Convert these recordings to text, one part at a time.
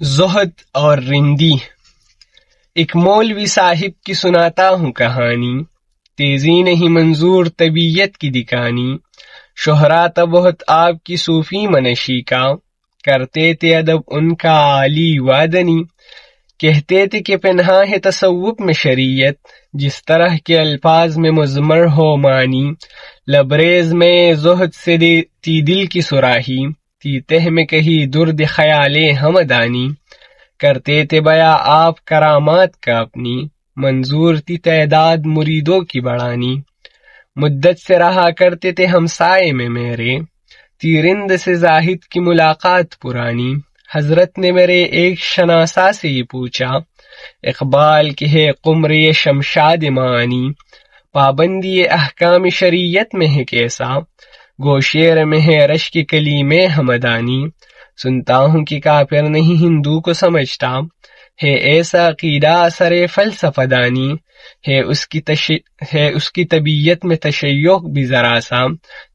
زہد اور رندی۔ ایک مولوی صاحب کی سناتا ہوں کہانی، تیزی نہیں منظور طبیعت کی دکھانی۔ شہرا تھا بہت آپ کی صوفی منشی کا، کرتے تھے ادب ان کا عالی وادنی۔ کہتے تھے کہ پنہا ہے تصوف میں شریعت، جس طرح کے الفاظ میں مضمر ہو معنی۔ لبریز میں زہد سے تی دل کی سراہی، تی تہ میں کہی درد خیال ہمدانی۔ کرتے تھے بیاں آپ کرامات کا اپنی، منظور تھی تعداد مریدوں کی بڑھانی۔ مدت سے رہا کرتے تھے ہمسائے میں میرے، تی رند سے زاہد کی ملاقات پرانی۔ حضرت نے میرے ایک شناسا سے یہ پوچھا، اقبال کے ہے قمری شمشاد معانی۔ پابندی احکام شریعت میں ہے کیسا، گوشیر میں ہے رشک کلیم ہمدانی۔ سنتا ہوں کہ کافر نہیں ہندو کو سمجھتا، ہے ایسا عقیدہ اثر فلسفہ دانی۔ ہے اس کی طبیعت میں تشیع بھی ذرا سا،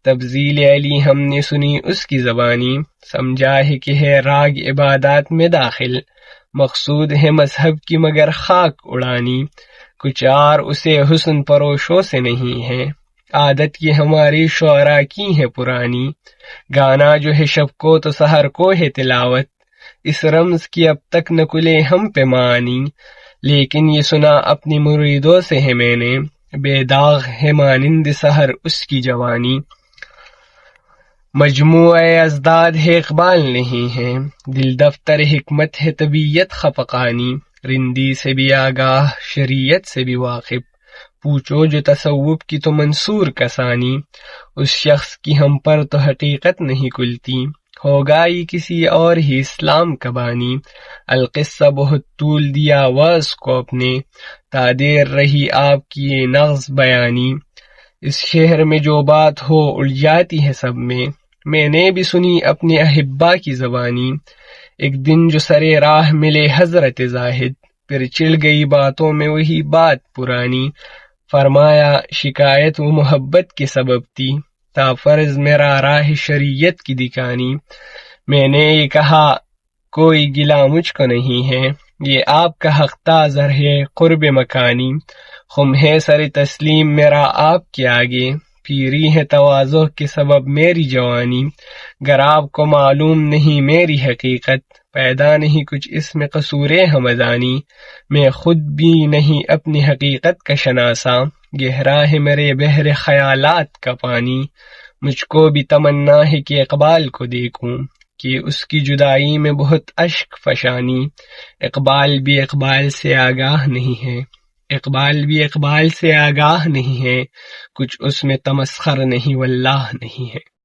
تفضیل علی ہم نے سنی اس کی زبانی۔ سمجھا ہے کہ ہے راگ عبادات میں داخل، مقصود ہے مذہب کی مگر خاک اڑانی۔ کچھ اور اسے حسن پروشوں سے نہیں ہے، عادت یہ ہماری شعراء کی ہے پرانی۔ گانا جو ہے شب کو تو سحر کو ہے تلاوت، اس رمز کی اب تک نقلیں ہم پہ معنی۔ لیکن یہ سنا اپنی مریدوں سے ہے میں نے، بے داغ ہے مانند سحر اس کی جوانی۔ مجموعہ ازداد ہے اقبال نہیں ہے، دل دفتر حکمت ہے طبیعت خفقانی۔ رندی سے بھی آگاہ شریعت سے بھی واقف، پوچھو جو تصوف کی تو منصور کسانی۔ اس شخص کی ہم پر تو حقیقت نہیں کلتی، ہوگا یہ کسی اور ہی اسلام کا بانی۔ القصہ بہت طول دیا واز کو اپنے، تا دیر رہی آپ کی یہ نغز بیانی۔ اس شہر میں جو بات ہو اڑ جاتی ہے سب میں نے بھی سنی اپنے احبا کی زبانی۔ ایک دن جو سرے راہ ملے حضرت زاہد، پھر چڑ گئی باتوں میں وہی بات پرانی۔ فرمایا شکایت و محبت کے سبب تھی، تا فرض میرا راہ شریعت کی دکھانی۔ میں نے یہ کہا کوئی گلا مجھ کو نہیں ہے، یہ آپ کا حق تازر ہے قرب مکانی۔ خم ہے سر تسلیم میرا آپ کے آگے، پیری ہے تواضع کے سبب میری جوانی۔ گر آپ کو معلوم نہیں میری حقیقت، پیدا نہیں کچھ اس میں قصور ہمدانی۔ میں خود بھی نہیں اپنی حقیقت کا شناسا، گہرا ہے میرے بحر خیالات کا پانی۔ مجھ کو بھی تمنا ہے کہ اقبال کو دیکھوں، کہ اس کی جدائی میں بہت اشک فشانی۔ اقبال بھی اقبال سے آگاہ نہیں ہے، اقبال بھی اقبال سے آگاہ نہیں ہے، کچھ اس میں تمسخر نہیں واللہ نہیں ہے۔